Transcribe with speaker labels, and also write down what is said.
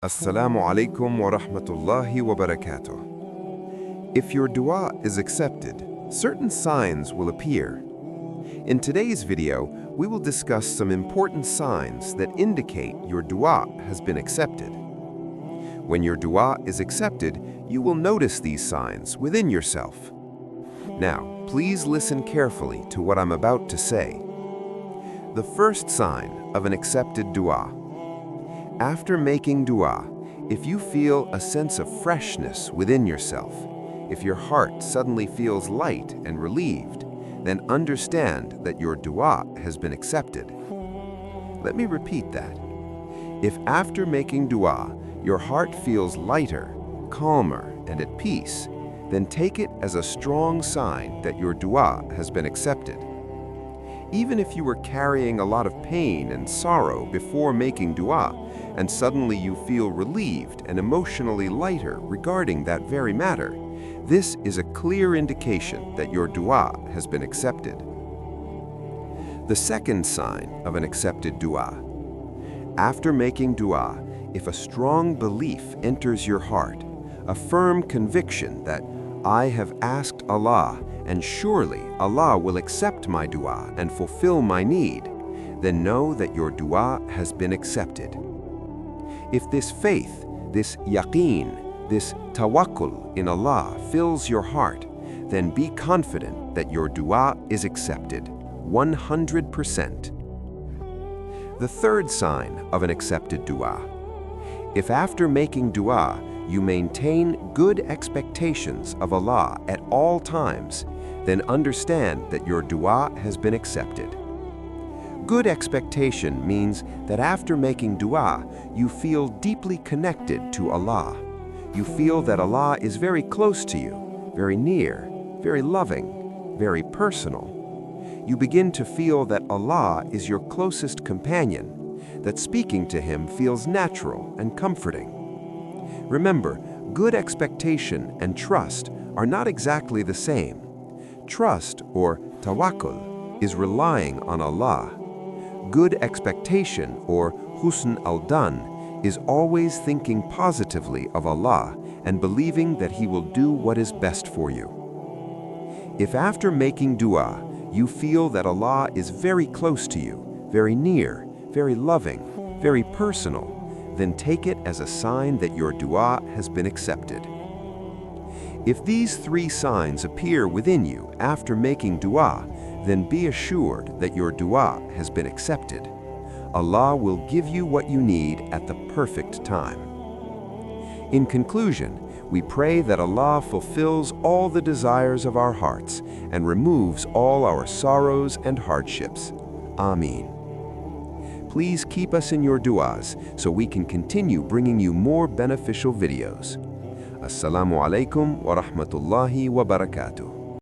Speaker 1: Assalamu alaikum wa rahmatullahi wa barakatuh. If your dua is accepted, certain signs will appear. In today's video, we will discuss some important signs that indicate your dua has been accepted. When your dua is accepted, you will notice these signs within yourself. Now, please listen carefully to what I'm about to say. The first sign of an accepted dua. After making dua, if you feel a sense of freshness within yourself, if your heart suddenly feels light and relieved, then understand that your dua has been accepted. Let me repeat that. If after making dua, your heart feels lighter, calmer, and at peace, then take it as a strong sign that your dua has been accepted. Even if you were carrying a lot of pain and sorrow before making dua, and suddenly you feel relieved and emotionally lighter regarding that very matter, this is a clear indication that your dua has been accepted. The second sign of an accepted dua. After making dua, if a strong belief enters your heart, a firm conviction that I have asked Allah and surely Allah will accept my dua and fulfill my need, then know that your dua has been accepted. If this faith, this yaqeen, this tawakkul in Allah fills your heart, then be confident that your dua is accepted, 100%. The third sign of an accepted dua. If after making dua, you maintain good expectations of Allah at all times, then understand that your dua has been accepted. Good expectation means that after making dua, you feel deeply connected to Allah. You feel that Allah is very close to you, very near, very loving, very personal. You begin to feel that Allah is your closest companion, that speaking to Him feels natural and comforting. Remember, good expectation and trust are not exactly the same. Trust, or tawakkul, is relying on Allah. Good expectation, or husn al-dhan, is always thinking positively of Allah and believing that He will do what is best for you. If after making dua, you feel that Allah is very close to you, very near, very loving, very personal, then take it as a sign that your dua has been accepted. If these three signs appear within you after making dua, then be assured that your dua has been accepted. Allah will give you what you need at the perfect time. In conclusion, we pray that Allah fulfills all the desires of our hearts and removes all our sorrows and hardships. Ameen. Please keep us in your du'as so we can continue bringing you more beneficial videos. Assalamu alaikum wa rahmatullahi wa barakatuh.